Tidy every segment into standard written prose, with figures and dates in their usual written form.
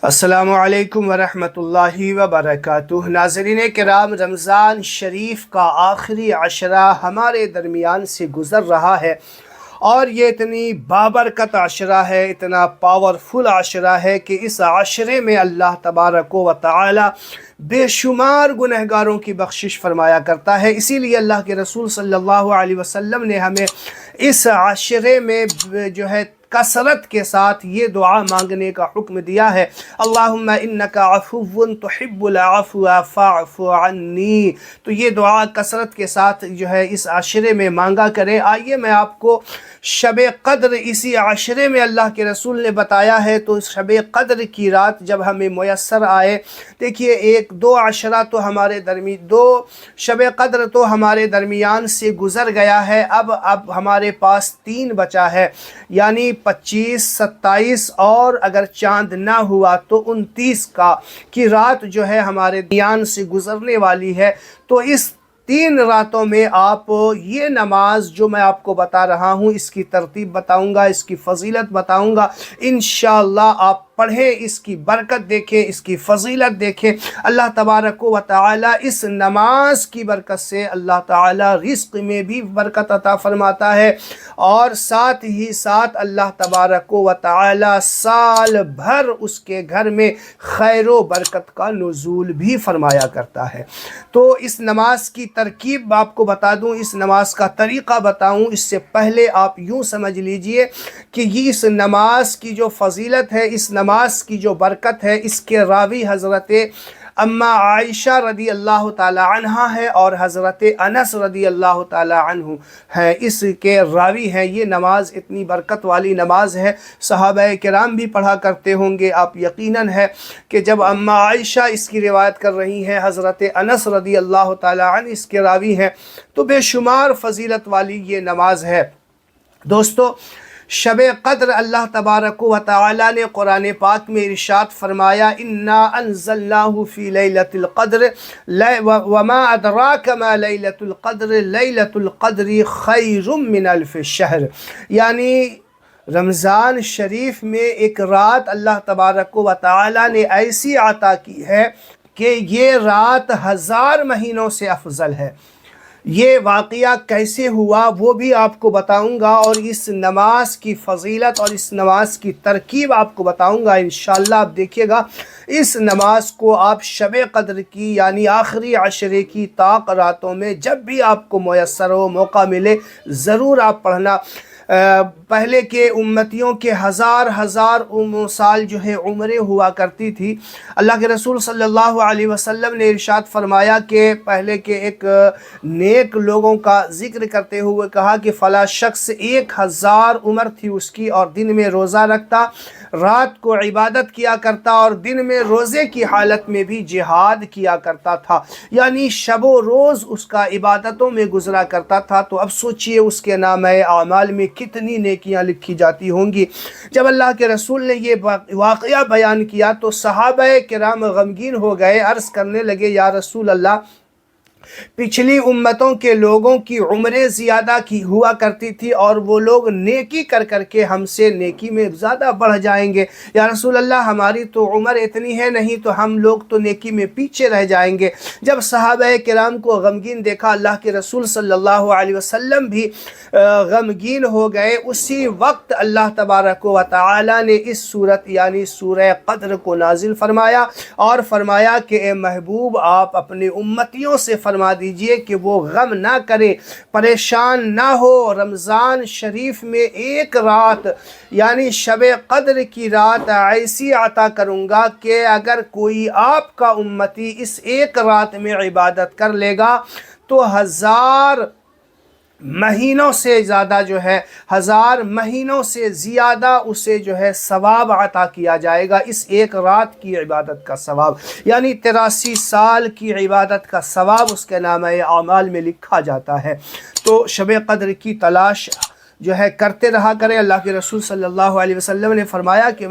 السلام علیکم ورحمۃ اللہ وبرکاتہ۔ ناظرین کرام، رمضان شریف کا آخری عشرہ ہمارے درمیان سے گزر رہا ہے اور یہ اتنی بابرکت عشرہ ہے، اتنا پاورفل عشرہ ہے کہ اس عشرے میں اللہ تبارک و تعالی بے شمار گنہگاروں کی بخشش فرمایا کرتا ہے۔ اسی لیے اللہ کے رسول صلی اللہ علیہ وسلم نے ہمیں اس عشرے میں کثرت کے ساتھ یہ دعا مانگنے کا حکم دیا ہے، اللہم انکا عفو تحب العفو فاعف عنی۔ تو یہ دعا کثرت کے ساتھ اس عشرے میں مانگا کریں۔ آئیے میں آپ کو شب قدر اسی عشرے میں اللہ کے رسول نے بتایا ہے، تو اس شب قدر کی رات جب ہمیں میسر آئے، دیکھیے دو عشرہ تو ہمارے دو شب قدر تو ہمارے درمیان سے گزر گیا ہے، اب ہمارے پاس 3 بچا ہے، یعنی 25، 27 اور اگر چاند نہ ہوا تو 29 کی رات ہمارے درمیان سے گزرنے والی ہے۔ تو اس 3 راتوں میں آپ یہ نماز جو میں آپ کو بتا رہا ہوں، اس کی ترتیب بتاؤں گا، اس کی فضیلت بتاؤں گا، انشاءاللہ آپ پڑھیں، اس کی برکت دیکھیں، اس کی فضیلت دیکھیں۔ اللہ تبارک و تعالی اس نماز کی برکت سے اللہ تعالی رزق میں بھی برکت عطا فرماتا ہے، اور ساتھ ہی ساتھ اللہ تبارک و تعالی سال بھر اس کے گھر میں خیر و برکت کا نزول بھی فرمایا کرتا ہے۔ تو اس نماز کی ترکیب آپ کو بتا دوں، اس نماز کا طریقہ بتاؤں، اس سے پہلے آپ یوں سمجھ لیجئے کہ یہ اس نماز کی جو فضیلت ہے، اس نماز کی جو برکت ہے، اس کے راوی حضرت اما عائشہ رضی اللہ تعالی عنہ ہے اور حضرت انس رضی اللہ تعالی عنہ ہے، اس کے راوی ہیں۔ یہ نماز اتنی برکت والی نماز ہے، صحابہ کرام بھی پڑھا کرتے ہوں گے۔ آپ یقیناً ہے کہ جب اما عائشہ اس کی روایت کر رہی ہیں، حضرت انس رضی اللہ تعالی عنہ اس کے راوی ہیں، تو بے شمار فضیلت والی یہ نماز ہے۔ دوستو، شب قدر اللہ تبارک و تعالی نے قرآن پاک میں ارشاد فرمایا، انا انزلناہ فی لیلۃ القدر وما ادراک ما لیلۃ القدر لیلۃ القدر خیر من الف شہر۔ یعنی رمضان شریف میں ایک رات اللہ تبارک و تعالی نے ایسی عطا کی ہے کہ یہ رات 1000 مہینوں سے افضل ہے۔ یہ واقعہ کیسے ہوا وہ بھی آپ کو بتاؤں گا، اور اس نماز کی فضیلت اور اس نماز کی ترکیب آپ کو بتاؤں گا انشاءاللہ۔ آپ دیکھیے گا، اس نماز کو آپ شب قدر کی یعنی آخری عشرے کی طاق راتوں میں جب بھی آپ کو میسر ہو، موقع ملے، ضرور آپ پڑھنا۔ پہلے کے امتیوں کے ہزار سال عمریں ہوا کرتی تھی۔ اللہ کے رسول صلی اللہ علیہ وسلم نے ارشاد فرمایا کہ پہلے کے ایک نیک لوگوں کا ذکر کرتے ہوئے کہا کہ فلاں شخص 1000 عمر تھی اس کی، اور دن میں روزہ رکھتا، رات کو عبادت کیا کرتا، اور دن میں روزے کی حالت میں بھی جہاد کیا کرتا تھا، یعنی شب و روز اس کا عبادتوں میں گزرا کرتا تھا۔ تو اب سوچئے اس کے نامہ اعمال میں کتنی نیکیاں لکھی جاتی ہوں گی۔ جب اللہ کے رسول نے یہ واقعہ بیان کیا تو صحابہ کرام غمگین ہو گئے، عرض کرنے لگے، یا رسول اللہ، پچھلی امتوں کے لوگوں کی عمریں زیادہ کی ہوا کرتی تھی، اور وہ لوگ نیکی کر کر کے ہم سے نیکی میں زیادہ بڑھ جائیں گے۔ یا رسول اللہ، ہماری تو عمر اتنی ہے نہیں، تو ہم لوگ تو نیکی میں پیچھے رہ جائیں گے۔ جب صحابہ کرام کو غمگین دیکھا، اللہ کے رسول صلی اللہ علیہ وسلم بھی غمگین ہو گئے۔ اسی وقت اللہ تبارک و تعالی نے اس صورت یعنی سورہ قدر کو نازل فرمایا، اور فرمایا کہ اے محبوب، آپ اپنے امتیوں سے فرما دیجئے کہ وہ غم نہ کرے، پریشان نہ ہو۔ رمضان شریف میں ایک رات یعنی شب قدر کی رات ایسی عطا کروں گا کہ اگر کوئی آپ کا امتی اس ایک رات میں عبادت کر لے گا تو 1000 مہینوں سے زیادہ 1000 مہینوں سے زیادہ اسے ثواب عطا کیا جائے گا، اس ایک رات کی عبادت کا ثواب، یعنی 83 سال کی عبادت کا ثواب اس کے نامہ اعمال میں لکھا جاتا ہے۔ تو شب قدر کی تلاش جو ہے کرتے رہا کریں۔ اللہ کے رسول صلی اللہ علیہ وسلم نے فرمایا کہ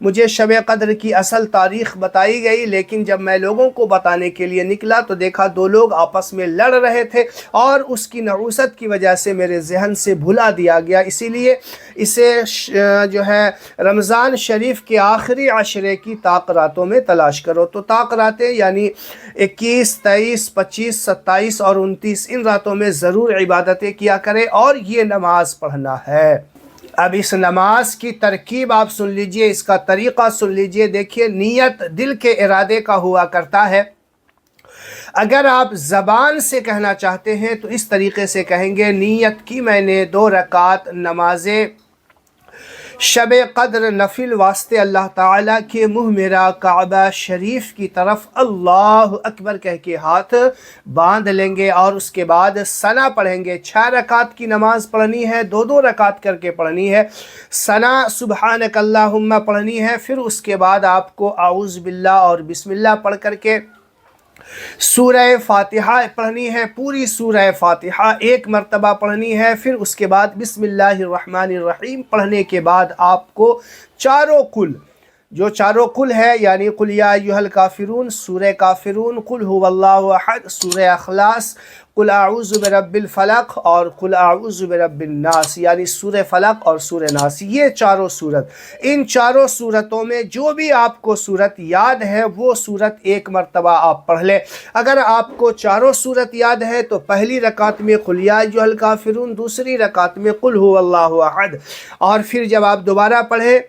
مجھے شب قدر کی اصل تاریخ بتائی گئی، لیکن جب میں لوگوں کو بتانے کے لیے نکلا تو دیکھا دو لوگ آپس میں لڑ رہے تھے اور اس کی نحوست کی وجہ سے میرے ذہن سے بھلا دیا گیا۔ اسی لیے اسے جو ہے رمضان شریف کے آخری عشرے کی طاق راتوں میں تلاش کرو۔ تو طاق راتیں یعنی 21، 23، 25، 27 اور 29 ان راتوں میں ضرور عبادتیں کیا کریں اور یہ نماز پڑھنا ہے۔ اب اس نماز کی ترکیب آپ سن لیجئے، اس کا طریقہ سن لیجئے۔ دیکھیے، نیت دل کے ارادے کا ہوا کرتا ہے۔ اگر آپ زبان سے کہنا چاہتے ہیں تو اس طریقے سے کہیں گے، نیت کی میں نے 2 رکعت نماز شب قدر نفل واسطے اللہ تعالیٰ کے منہ میرا کعبہ شریف کی طرف اللہ اکبر کہہ کے ہاتھ باندھ لیں گے، اور اس کے بعد ثنا پڑھیں گے۔ 6 رکعت کی نماز پڑھنی ہے، 2 رکعت کر کے پڑھنی ہے۔ ثنا سبحانک اللہم پڑھنی ہے، پھر اس کے بعد آپ کو اعوذ باللہ اور بسم اللہ پڑھ کر کے سورہ فاتحہ پڑھنی ہے۔ پوری سورہ فاتحہ 1 مرتبہ پڑھنی ہے، پھر اس کے بعد بسم اللہ الرحمن الرحیم پڑھنے کے بعد آپ کو چاروں قل، جو چاروں قل ہے یعنی قل یا ایھا الکافرون، سورہ کافرون، قل ھو اللہ احد، سورہ اخلاص، قل اعوذ برب الفلق اور قل اعوذ برب الناس یعنی سورہ فلق اور سورہ ناس، یہ چاروں صورت، ان چاروں صورتوں میں جو بھی آپ کو صورت یاد ہے وہ صورت 1 مرتبہ آپ پڑھ لیں۔ اگر آپ کو چاروں صورت یاد ہے تو پہلی رکعت میں قل یا ایھا الکافرون، دوسری رکعت میں قل ھو اللہ احد، اور پھر جب آپ دوبارہ پڑھیں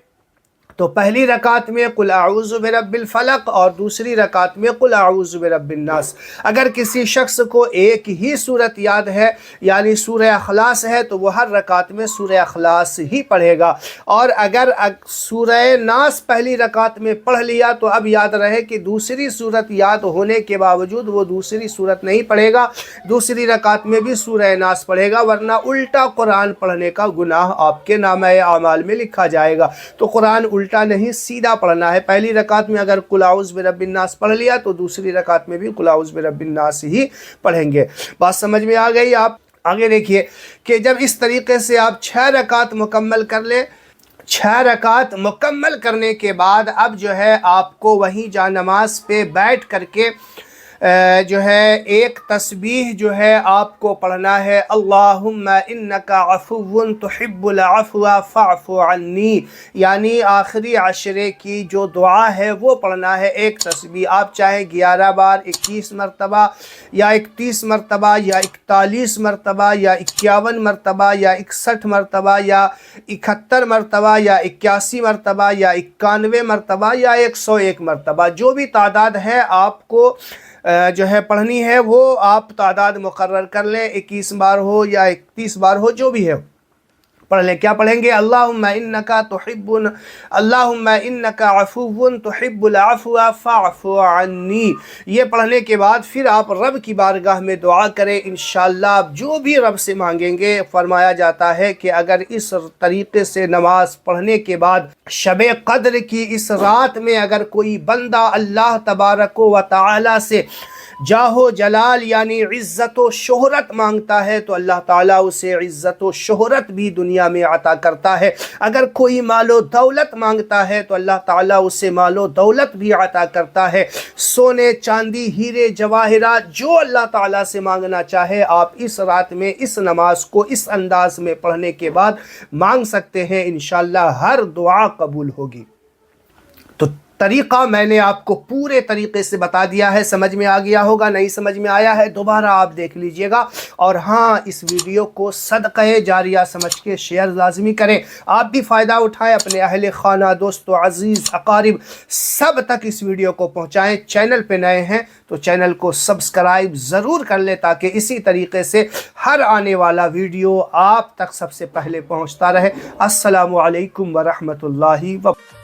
تو پہلی رکعت میں قل اعوذ برب الفلق اور دوسری رکعت میں قل اعوذ برب الناس۔ اگر کسی شخص کو ایک ہی صورت یاد ہے یعنی سورہ اخلاص ہے تو وہ ہر رکعت میں سورہ اخلاص ہی پڑھے گا، اور اگر سورہ ناس پہلی رکعت میں پڑھ لیا تو اب یاد رہے کہ دوسری صورت یاد ہونے کے باوجود وہ دوسری صورت نہیں پڑھے گا، دوسری رکعت میں بھی سورہ ناس پڑھے گا، ورنہ الٹا قرآن پڑھنے کا گناہ آپ کے نامہ اعمال میں لکھا جائے گا۔ تو قرآن الٹا نہیں سیدھا پڑھنا ہے۔ پہلی رکعت میں اگر قل اعوذ برب الناس پڑھ لیا تو دوسری رکعت میں بھی قل اعوذ برب الناس ہی پڑھیں گے۔ بات سمجھ میں آ گئی؟ آپ آگے دیکھیے کہ جب اس طریقے سے آپ 6 رکعت مکمل کر لیں، 6 رکعت مکمل کرنے کے بعد اب جو ہے آپ کو وہیں جا نماز پہ بیٹھ کر کے جو ہے ایک تسبیح جو ہے آپ کو پڑھنا ہے، اللہم انک عفو تحب العفو فاعف عنی، یعنی آخری عشرے کی جو دعا ہے وہ پڑھنا ہے۔ ایک تسبیح آپ چاہے 11 بار، 21 مرتبہ یا 31 مرتبہ یا 41 مرتبہ یا 51 مرتبہ یا 61 مرتبہ یا 71 مرتبہ یا 81 مرتبہ یا 91 مرتبہ یا 101 مرتبہ، جو بھی تعداد ہے آپ کو جو ہے پڑھنی ہے وہ آپ تعداد مقرر کر لیں، 21 بار ہو یا 31 بار ہو، جو بھی ہے پڑھ لیں۔ کیا پڑھیں گے؟ اللہم انک عفو تحب العفو فاعف عنی۔ یہ پڑھنے کے بعد پھر آپ رب کی بارگاہ میں دعا کریں، انشاءاللہ آپ جو بھی رب سے مانگیں گے۔ فرمایا جاتا ہے کہ اگر اس طریقے سے نماز پڑھنے کے بعد شب قدر کی اس رات میں اگر کوئی بندہ اللہ تبارک و تعالی سے جاہ و جلال یعنی عزت و شہرت مانگتا ہے تو اللہ تعالیٰ اسے عزت و شہرت بھی دنیا میں عطا کرتا ہے۔ اگر کوئی مال و دولت مانگتا ہے تو اللہ تعالیٰ اسے مال و دولت بھی عطا کرتا ہے۔ سونے، چاندی، ہیرے، جواہرات، جو اللہ تعالیٰ سے مانگنا چاہے آپ اس رات میں اس نماز کو اس انداز میں پڑھنے کے بعد مانگ سکتے ہیں، انشاءاللہ ہر دعا قبول ہوگی۔ تو طریقہ میں نے آپ کو پورے طریقے سے بتا دیا ہے، سمجھ میں آ گیا ہوگا۔ نہیں سمجھ میں آیا ہے دوبارہ آپ دیکھ لیجئے گا، اور ہاں اس ویڈیو کو صدقہ جاریہ سمجھ کے شیئر لازمی کریں، آپ بھی فائدہ اٹھائیں، اپنے اہل خانہ، دوست و عزیز، اقارب سب تک اس ویڈیو کو پہنچائیں۔ چینل پہ نئے ہیں تو چینل کو سبسکرائب ضرور کر لیں تاکہ اسی طریقے سے ہر آنے والا ویڈیو آپ تک سب سے پہلے پہنچتا رہے۔ السلام علیکم ورحمۃ اللہ وبرکاتہ۔